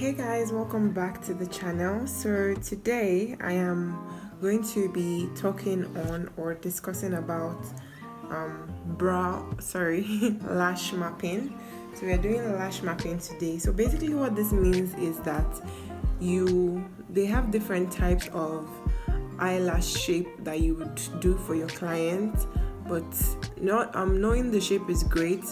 Hey guys, welcome back to the channel. So today I am going to be talking on or discussing about lash mapping. So we are doing lash mapping today. So basically what this means is that they have different types of eyelash shape that you would do for your client, but not knowing the shape is great,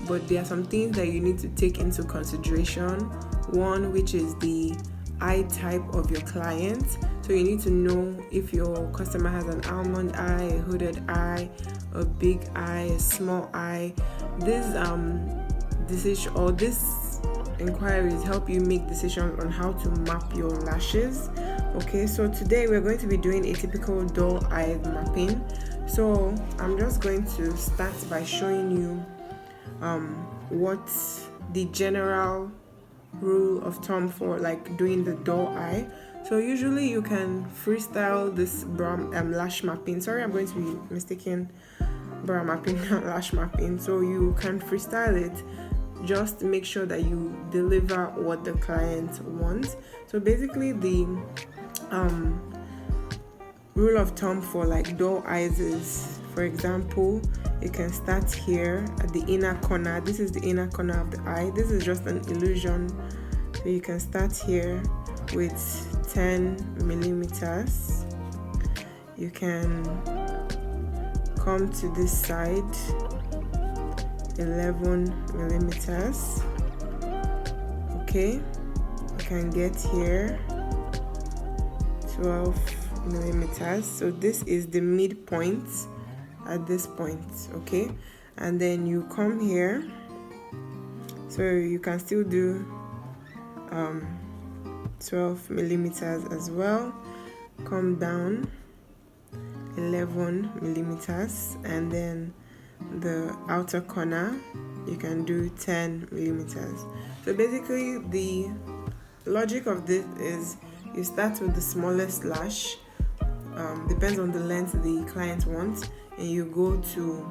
but there are some things that you need to take into consideration. One, which is the eye type of your client. So you need to know if your customer has an almond eye, a hooded eye, a big eye, a small eye. This inquiries help you make decisions on how to map your lashes. Okay, so today we're going to be doing a typical doll eye mapping. So I'm just going to start by showing you what the general rule of thumb for like doing the doll eye. So usually you can freestyle this lash mapping. Sorry, I'm going to be mistaken brow mapping lash mapping. So you can freestyle it. Just make sure that you deliver what the client wants. So basically the rule of thumb for like doll eyes is, for example, you can start here at the inner corner. This is the inner corner of the eye. This is just an illusion. So you can start here with 10 millimeters. You can come to this side, 11 millimeters. Okay, you can get here 12 millimeters. So this is the midpoint at this point. Okay, and then you come here, so you can still do 12 millimeters as well. Come down 11 millimeters, and then the outer corner you can do 10 millimeters. So basically the logic of this is you start with the smallest lash, depends on the length the client wants, and you go to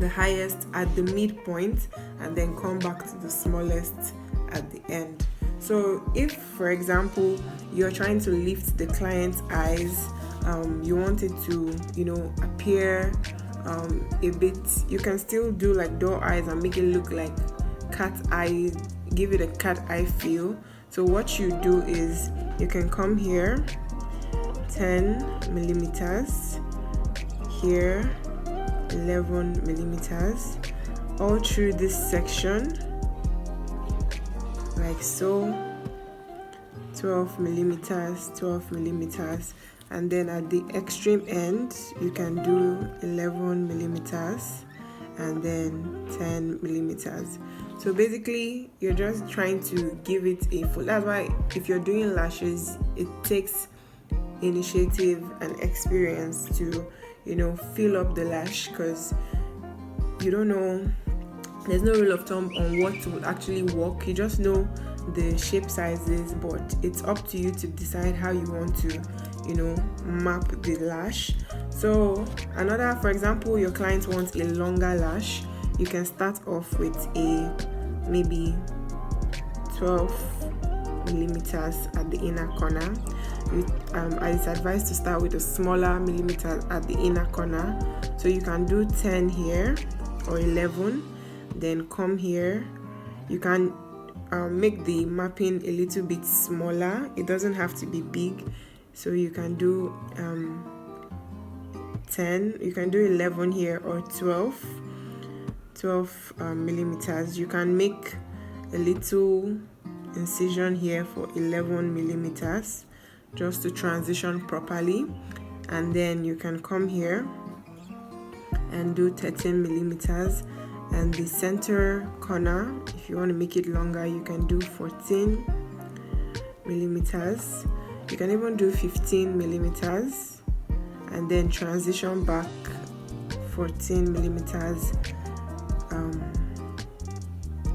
the highest at the midpoint and then come back to the smallest at the end. So if, for example, you're trying to lift the client's eyes, you want it to, appear a bit, you can still do like doll eyes and make it look like cat eye, give it a cat eye feel. So what you do is you can come here 10 millimeters, here 11 millimeters, all through this section like so, 12 millimeters, and then at the extreme end you can do 11 millimeters and then 10 millimeters. So basically you're just trying to give it a full, that's why if you're doing lashes it takes initiative and experience to fill up the lash, because you don't know, there's no rule of thumb on what would actually work. You just know the shape sizes, but it's up to you to decide how you want to map the lash. So another, for example, your client wants a longer lash, you can start off with a maybe 12 millimeters at the inner corner. It's advised to start with a smaller millimeter at the inner corner. So you can do 10 here or 11, then come here. You can make the mapping a little bit smaller, it doesn't have to be big. So you can do 10, you can do 11 here, or 12 millimeters. You can make a little incision here for 11 millimeters just to transition properly, and then you can come here and do 13 millimeters, and the center corner, if you want to make it longer, you can do 14 millimeters. You can even do 15 millimeters and then transition back 14 millimeters,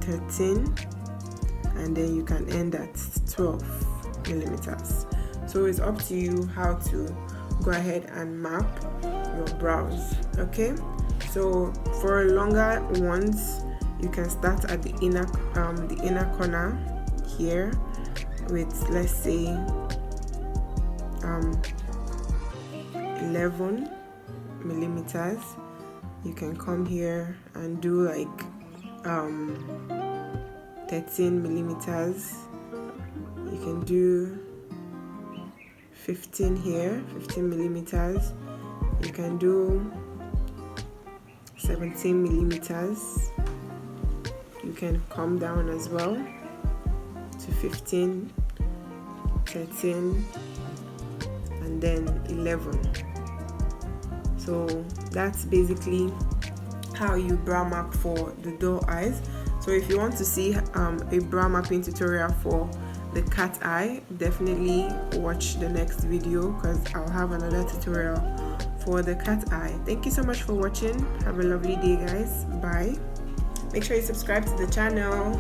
13, and then you can end at 12 millimeters. So it's up to you how to go ahead and map your brows. Okay, so for longer ones you can start at the inner corner here, with, let's say, 11 millimeters. You can come here and do like 13 millimeters. You can do 15 here, 15 millimeters. You can do 17 millimeters. You can come down as well to 15, 13, and then 11. So that's basically how you brow map for the doll eyes. So if you want to see a brow mapping tutorial for the cat eye, definitely watch the next video, because I'll have another tutorial for the cat eye. Thank you so much for watching. Have a lovely day, guys. Bye. Make sure you subscribe to the channel.